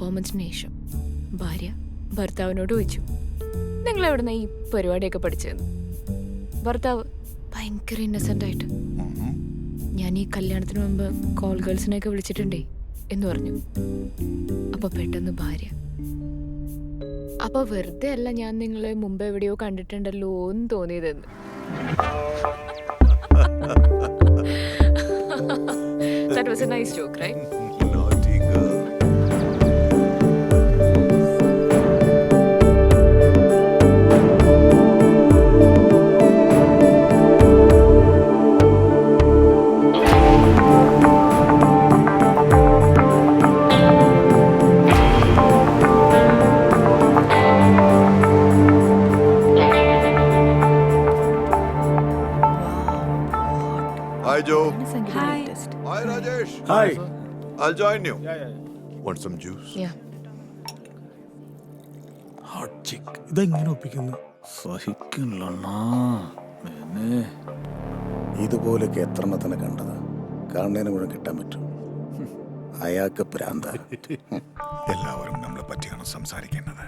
പെർഫോമൻസിന് ശേഷം ഭാര്യ ഭർത്താവിനോട് ചോദിച്ചു, നിങ്ങൾ എവിടുന്ന ഈ പരിപാടിയൊക്കെ പഠിച്ചതെന്ന്. ഭർത്താവ് ഭയങ്കര ഇന്നസെന്റ് ആയിട്ട്, ഞാൻ ഈ കല്യാണത്തിന് മുമ്പ് കോൾ ഗേൾസിനെയൊക്കെ വിളിച്ചിട്ടുണ്ടേ എന്ന് പറഞ്ഞു. അപ്പൊ പെട്ടെന്ന് ഭാര്യ, അപ്പൊ വെറുതെ അല്ല ഞാൻ നിങ്ങളെ മുമ്പ് എവിടെയോ കണ്ടിട്ടുണ്ടല്ലോ എന്ന് തോന്നിയതെന്ന്. That was a nice joke, right? Naughty girl. Hi, Joe. Hi. Hi, Rajesh. Hi. I'll join you. Yeah. Want some juice? Yeah. Hot chick. ഇതെങ്ങനെ ഒപ്പിക്കുന്നു? സഹിക്കില്ലണ്ണാ. ഇതുപോലൊക്കെ എത്രണ്ണത്തിനെ കണ്ടത്, കാണുന്നതിന് മുഴുവൻ കിട്ടാൻ പറ്റും. അയാൾക്ക് പ്രാന്ത. എല്ലാവരും നമ്മളെ പറ്റിയാണ് സംസാരിക്കേണ്ടത്.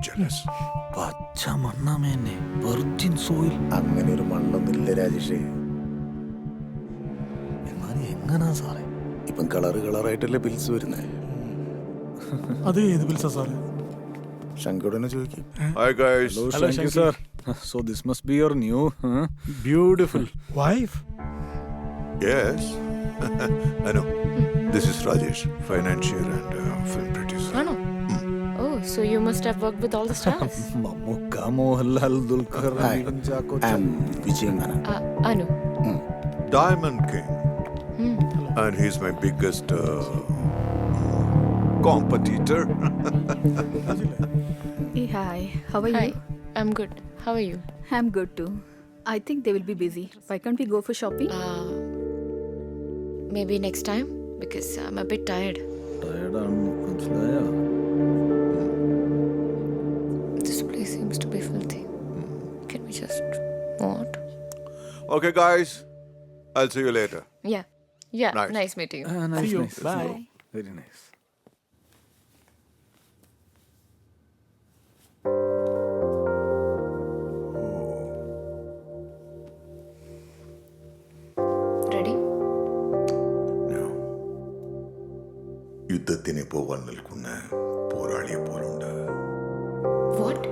Jealous. പച്ച മണ്ണാമേനെ വെർജിൻ സോയിൽ. അങ്ങനെ ഒരു മണ്ണൊന്നുമില്ല രാജേഷേ. എന്നാലും എങ്ങനാ സാറേ? ഇപ്പം കളറായിട്ടല്ലേ ബിൽസ് വരുന്നേ. അത് ഏത് ബിൽസാ സാറേ? ശങ്കോടനെ ചോദിക്കും. Hi, guys. Hello, thank you, sir. So this must be your new, Beautiful wife. Yes. I know. This is Rajesh, financier and film producer. ആണോ? Oh, so you must have worked with all the stars. Mammukka, Mohanlal, Dulquer, Chacko. Vijayan Menon. Anu. Diamond King. And he's my biggest competitor. Hey, hi. How are Hi. you? I'm good. How are you? I'm good too. I think they will be busy. Why can't we go for shopping? Maybe next time because I'm a bit tired. ടയർഡാണെന്ന് മനസ്സിലായോ? This place seems to be filthy. Can we just what? Okay, guys. I'll see you later. Yeah. Yeah. Nice. Nice meeting you. Nice, See you. nice. Bye. Very nice. Ready? No. യുദ്ധത്തിന് പോവാൻ നിൽക്കുന്ന പോരാളിയെ പോലുണ്ട്. What?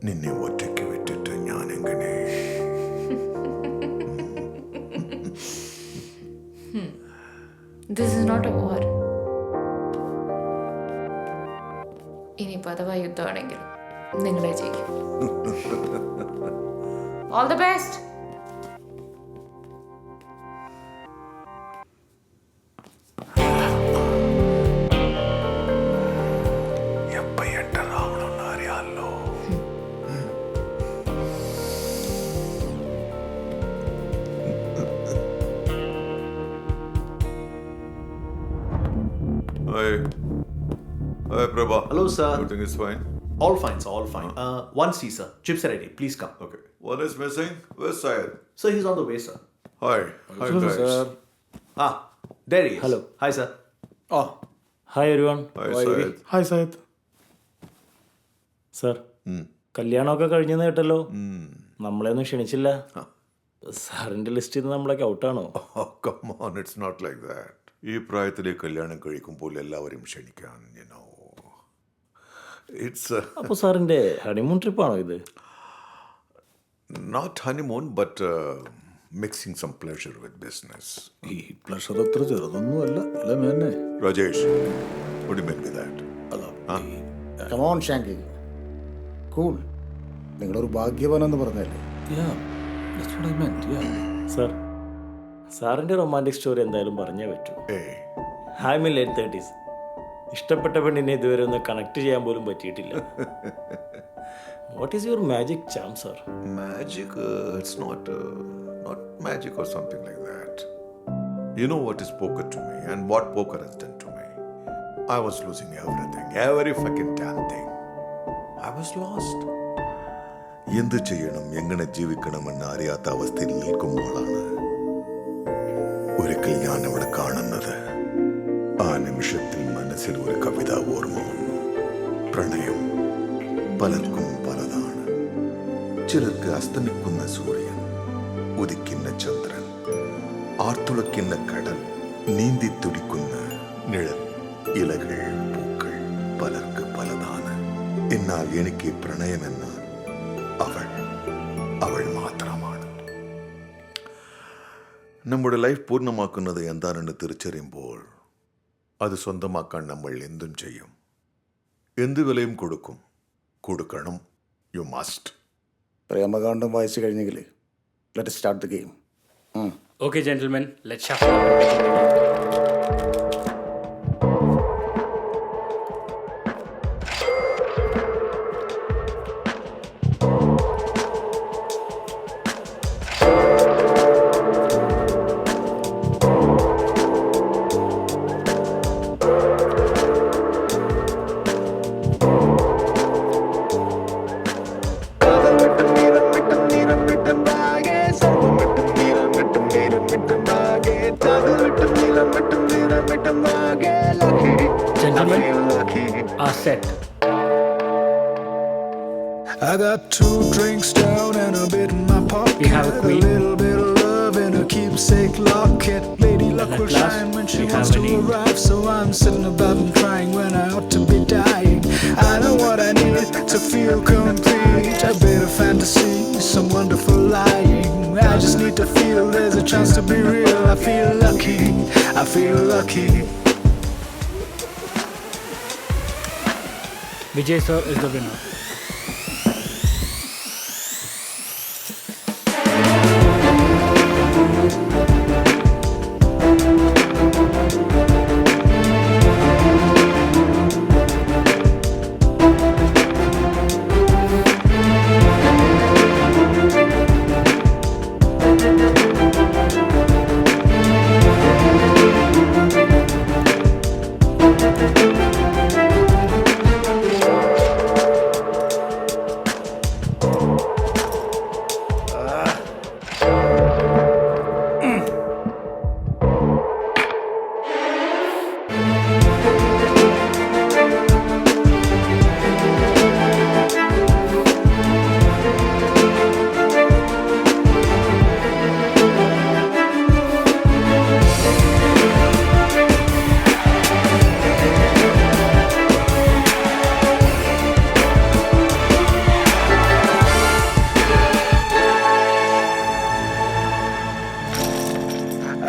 നിന്നെ ഒറ്റയ്ക്ക് വിട്ടിട്ട് ഞാൻ എങ്ങനെ? This is not a war. ഇനിയിപ്പോൾ അഥവാ യുദ്ധമാണെങ്കിൽ നിങ്ങളെ ജയിക്കും. All the best. എപ്പ എൻ്റർ ആവണമെന്ന് അറിയാമല്ലോ. Hi. Hi, Prabha. Hello, sir. Everything is fine? All fine, sir. All fine. One C, sir. Chips are ready. Please come. Okay. One is missing. Where's Syed? Sir, he's on the way, sir. Hi. Hi, guys. Sir. Ah, there he is. Hello. Hi, sir. Oh, hi everyone. Hi, Syed. Hi Syed. Sir, കല്യാണമൊക്കെ കഴിഞ്ഞെന്ന് കേട്ടല്ലോ. നമ്മളെയൊന്നും ക്ഷണിച്ചില്ല. സാറിന്റെ ലിസ്റ്റിൽ നിന്ന് നമ്മളൊക്കെ ഔട്ടാണോ? Oh, come on. It's not like that. ഈ പ്രായത്തിലെ കല്യാണം കഴിക്കുമ്പോൾ എല്ലാവരും ക്ഷണിക്കാൻ, you know. It's അപ്പോൾ സാറിന്റെ ഹണിമൂൺ ട്രിപ്പാണോ ഇത്? not honeymoon, but mixing some pleasure with business. ഈ പ്ലഷർ അത്ര ചെറുതൊന്നുമല്ല അല്ലേ മേനെ? Rajesh, what do you mean by that? Come on ഷാങ്കി, കൂൾ. നിങ്ങളൊരു ഭാഗ്യവാനെന്ന് പറഞ്ഞല്ലേ. Yeah, that's what I meant. Yeah. Sir, സാറിന്റെ റൊമാൻറ്റിക് സ്റ്റോറി എന്തായാലും പറഞ്ഞേ പറ്റൂ. Hey, I mean late 30s. ഇഷ്ടപ്പെട്ട പെണ്ണിനെ ഇതുവരെ ഒന്ന് കണക്ട് ചെയ്യാൻ പോലും പറ്റിയിട്ടില്ല. What is your magic charm sir? magic, it's not magic or something like that. You know what is poker to me and what poker has done to me. I was losing everything, every fucking damn thing. I was lost. എന്ത് ചെയ്യണം, എങ്ങനെ ജീവിക്കണമെന്ന് അറിയാത്ത അവസ്ഥയിൽ നിൽക്കുമ്പോഴാണ് ഒരിക്കൽ ഞാൻ അവിടെ കാണുന്നത്. ആ നിമിഷത്തിൽ മനസ്സിൽ ഒരു കവിത ഓർമ്മ വന്നു. പ്രണയം പലർക്കും പലതാണ്. ചിലർക്ക് അസ്തമിക്കുന്ന സൂര്യൻ, ഉദിക്കുന്ന ചന്ദ്രൻ, ആർത്തുളയ്ക്കുന്ന കടൽ, നീന്തി തുടിക്കുന്ന നിഴൽ, ഇലകൾ, പൂക്കൾ പലർക്ക് പലതാണ്. എന്നാൽ എനിക്ക് പ്രണയമെന്നാൽ അവൾ മാത്രമാണ്. നമ്മുടെ ലൈഫ് പൂർണ്ണമാക്കുന്നത് എന്താണെന്ന് തിരിച്ചറിയുമ്പോൾ അത് സ്വന്തമാക്കാൻ നമ്മൾ എന്തും ചെയ്യും, എന്ത് വിലയും കൊടുക്കണം. You must. പ്രേമകാന്ഡം വായിച്ചു കഴിഞ്ഞെങ്കിൽ let start the game. Okay, gentlemen, let's shuffle. Gentlemen, are set. I got 2 drinks down and a bit in my pocket. We have a queen. little bit of love and a keepsake locket. Lady luck at will last, shine when she we wants have to a name. arrive. So I'm sitting about and crying when I ought to be dying. I know what I need to feel complete. A bit of fantasy, some wonderful lying. I just need to feel there's a chance to be real. I feel lucky, I feel lucky. Vijay sir is the winner.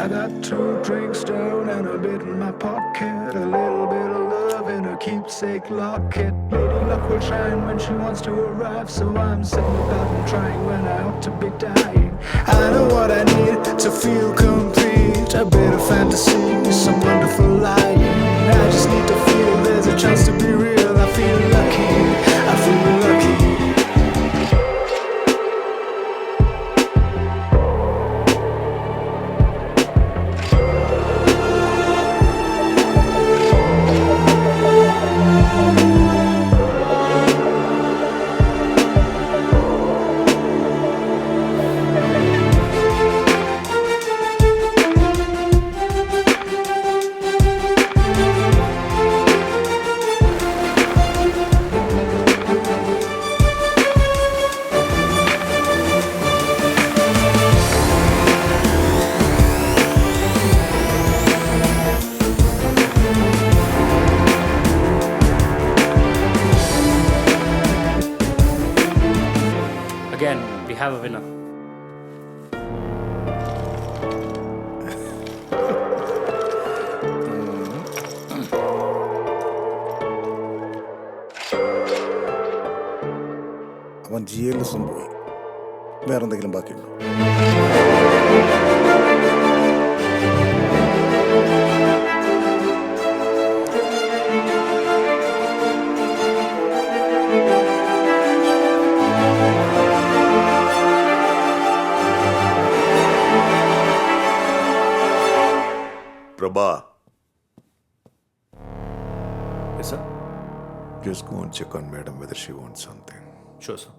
I got 2 drinks down and a bit in my pocket. A little bit of love and a keepsake locket. Lady luck will shine when she wants to arrive. So I'm sitting about and trying when I ought to be dying. I know what I need to feel complete. A bit of fantasy, some wonderful lying. I just need to feel there's a chance to be real. I feel lucky, I feel lucky. Again, we have a winner. അവൻ GLS-ഉം പോയി. വേറെന്തെങ്കിലും ബാക്കിയുണ്ടോ? Prabha, Yes, sir. just go and check on madam whether she wants something. Sure, sir.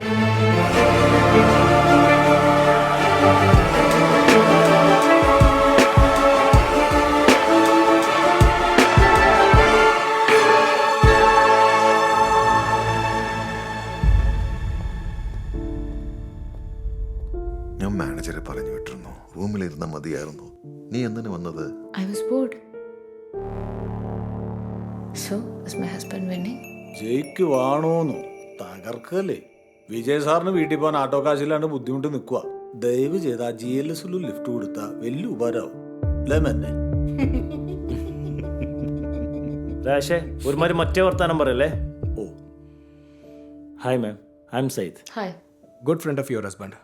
so as my husband winning? ജയിക്ക് വാണോന്നു തകർക്കല്ലേ. Vijay സാറിന് വീട്ടിൽ പോകാൻ ആട്ടോ കാശില്ലാണ്ട് ബുദ്ധിമുട്ട് നിൽക്കുക. ദയവ് ചെയ്ത് ആ GLS ലിഫ്റ്റ് കൊടുത്താൽ വലിയ ഉപകാരമാവും അല്ലേ മെന്നെ? രാശേ ഒരുമാതിരി മറ്റേ വർത്താനം പറയല്ലേ. Oh hi ma'am, I am Syed. Hi. Good friend of your husband.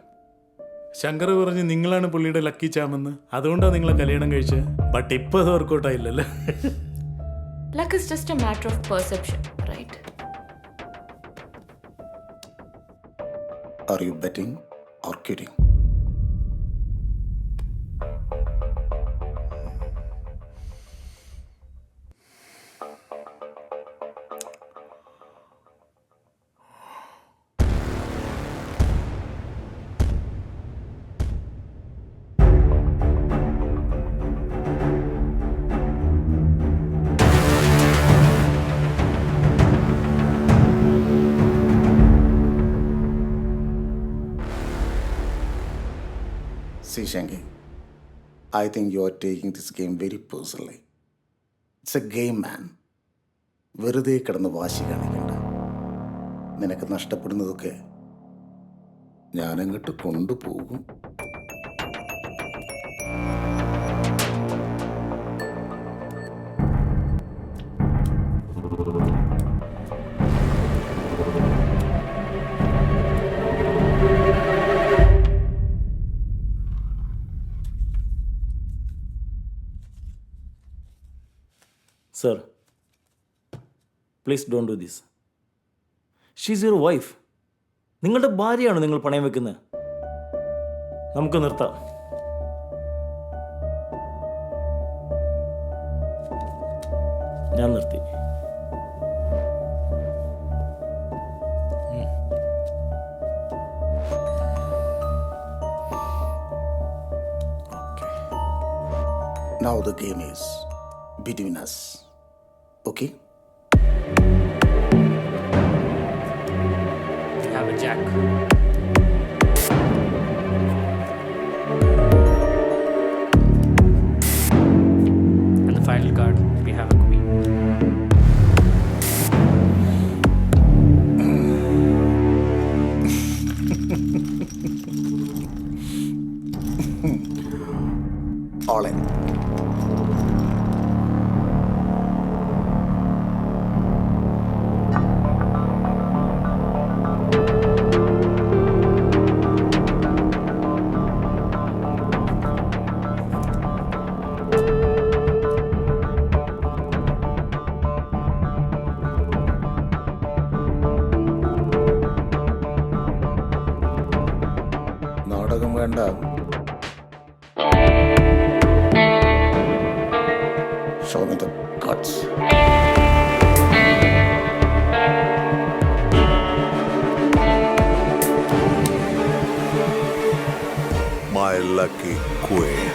Shankar പറഞ്ഞ് നിങ്ങളാണ് പുള്ളിയുടെ ലക്കി ചാമെന്ന്, അതുകൊണ്ടാണ് നിങ്ങളെ കല്യാണം കഴിച്ചത്. ബട്ട് ഇപ്പോൾ അത് workout ആയില്ലല്ലോ. Luck is just a matter of perception, right? Are you betting or kidding? See, Shanky, I think you are taking this game very personally. It's a game, man. വെറുതെ കിടന്ന് വാശി കാണിക്കണ്ട. നിനക്ക് നഷ്ടപ്പെടുന്നതൊക്കെ ഞാനങ്ങോട്ട് കൊണ്ടുപോകും. Sir please don't do this. She's your wife. നിങ്ങളുടെ ഭാര്യയാണ് നിങ്ങൾ പണയം വെക്കുന്നത്. നമുക്ക് നിർത്താം. ഞാൻ നിർത്തി. Now the game is between us. Okay? We have a jack. And the final card, we have a queen. All in. നാടകം വേണ്ട. Show me the guts. My lucky queen.